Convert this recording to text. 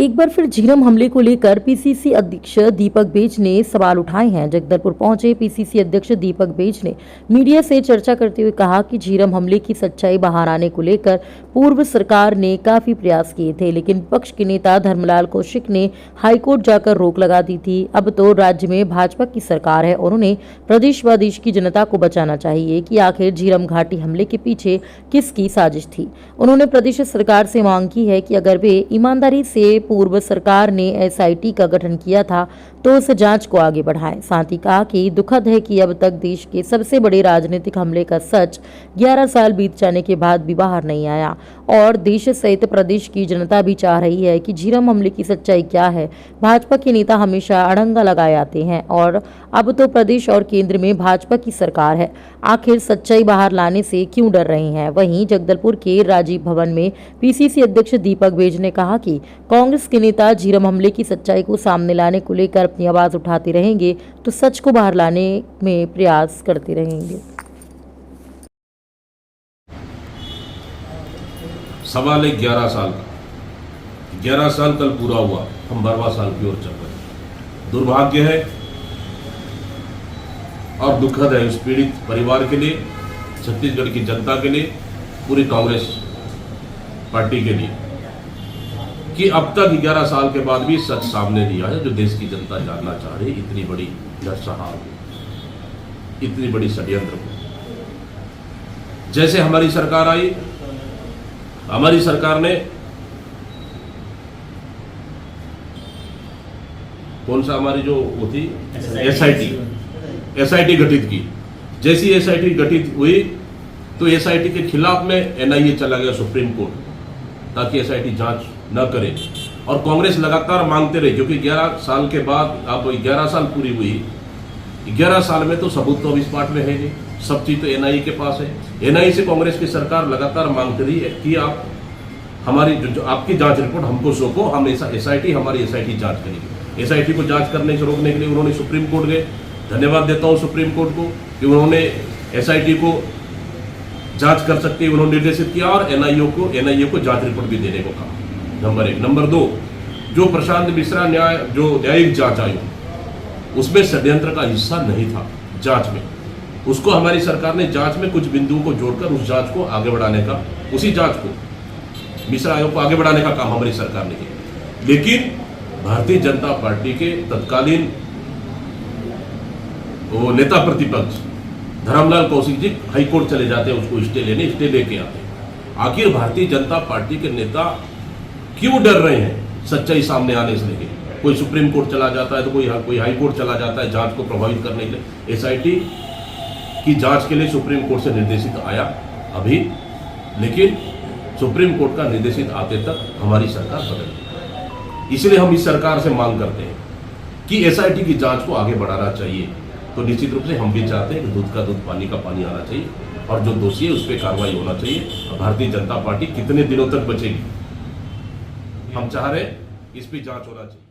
एक बार फिर झीरम हमले को लेकर पीसीसी अध्यक्ष दीपक बेज ने सवाल उठाए हैं। जगदलपुर पहुंचे पीसीसी अध्यक्ष दीपक बेज ने मीडिया से चर्चा करते हुए कहा कि झीरम हमले की सच्चाई बाहर आने को लेकर पूर्व सरकार ने काफी प्रयास किए थे, लेकिन विपक्ष के नेता धर्मलाल कौशिक ने हाईकोर्ट जाकर रोक लगा दी थी। अब तो राज्य में भाजपा की सरकार है और उन्हें प्रदेश व देश की जनता को बचाना चाहिए कि आखिर झीरम घाटी हमले के पीछे किसकी साजिश थी। उन्होंने प्रदेश सरकार से मांग की है कि अगर वे ईमानदारी से पूर्व सरकार ने एसआईटी का गठन किया था तो उस जांच को आगे बढ़ाएं। साथ ही कहा कि दुखद है कि अब तक देश के सबसे बड़े राजनीतिक हमले का सच 11 साल बीत जाने के बाद भी बाहर नहीं आया और देश सहित प्रदेश की जनता भी चाह रही है कि झीरम हमले की सच्चाई क्या है। भाजपा के नेता हमेशा अड़ंगा लगाए आते हैं और अब तो प्रदेश और केंद्र में भाजपा की सरकार है, आखिर सच्चाई बाहर लाने से क्यों डर रहे हैं। वहीं जगदलपुर के राजीव भवन में पीसीसी अध्यक्ष दीपक बेज ने कहा कि कांग्रेस के नेता झीरम हमले की सच्चाई को सामने लाने को लेकर अपनी आवाज उठाते रहेंगे तो सच को बाहर लाने में प्रयास करते रहेंगे। सवाल है 11 साल का। 11 साल कल पूरा हुआ, हम 12वां साल की ओर चल रहे हैं। दुर्भाग्य है और दुखद है उस पीड़ित परिवार के लिए, छत्तीसगढ़ की जनता के लिए, पूरी कांग्रेस पार्टी के लिए कि अब तक 11 साल के बाद भी सच सामने नहीं आया जो देश की जनता जानना चाह रही। इतनी बड़ी नरसंहार, इतनी बड़ी षड्यंत्र। जैसे हमारी सरकार आई, हमारी सरकार ने कौन सा हमारी जो वो थी एसआईटी गठित की। जैसी एसआईटी गठित हुई तो एसआईटी के खिलाफ में एनआईए चला गया सुप्रीम कोर्ट ताकि एसआईटी जांच न करे और कांग्रेस लगातार मांगते रही क्योंकि 11 साल के बाद अब 11 साल पूरी हुई। 11 साल में तो सबूत तो इस पार्ट में है नहीं, सब चीज तो एनआईए के पास है। एनआईए से कांग्रेस की सरकार लगातार मांगती रही है कि आप हमारी जो आपकी जांच रिपोर्ट हमको सौंपो, हम एसआईटी हमारी एसआईटी जांच करेगी। एसआईटी को जांच करने से रोकने के लिए उन्होंने सुप्रीम कोर्ट गए। धन्यवाद देता हूं सुप्रीम कोर्ट को कि उन्होंने एसआईटी को जांच कर सकती है, उन्होंने निर्देशित किया और एनआईए को जांच रिपोर्ट भी देने को कहा। नंबर 1। नंबर 2, जो प्रशांत मिश्रा न्यायिक जांच आयोग उसमें षड्यंत्र का हिस्सा नहीं था जांच में, उसको हमारी सरकार ने जांच में कुछ बिंदुओं को जोड़कर उस जांच को आगे बढ़ाने का, उसी जांच को मिश्रा आयोग को आगे बढ़ाने का काम हमारी सरकार ने किया। लेकिन भारतीय जनता पार्टी के तत्कालीन वो नेता प्रतिपक्ष धर्मलाल कौशिक जी हाईकोर्ट चले जाते हैं उसको स्टे लेके आते हैं। आखिर भारतीय जनता पार्टी के नेता क्यों डर रहे हैं सच्चाई सामने आने से लेके? कोई सुप्रीम कोर्ट चला जाता है तो कोई हाई कोर्ट चला जाता है जांच को प्रभावित करने के लिए। एसआईटी की जांच के लिए सुप्रीम कोर्ट से निर्देशित आया अभी, लेकिन सुप्रीम कोर्ट का निर्देशित आते तक हमारी सरकार बदल गई। इसलिए हम इस सरकार से मांग करते हैं कि एसआईटी की जांच को आगे बढ़ाना चाहिए। तो निश्चित रूप से हम भी चाहते हैं कि दूध का दूध, पानी का पानी आना चाहिए और जो दोषी है उस पर कार्रवाई होना चाहिए। भारतीय जनता पार्टी कितने दिनों तक बचेगी, हम चाह रहे हैं इस पर जांच होना चाहिए।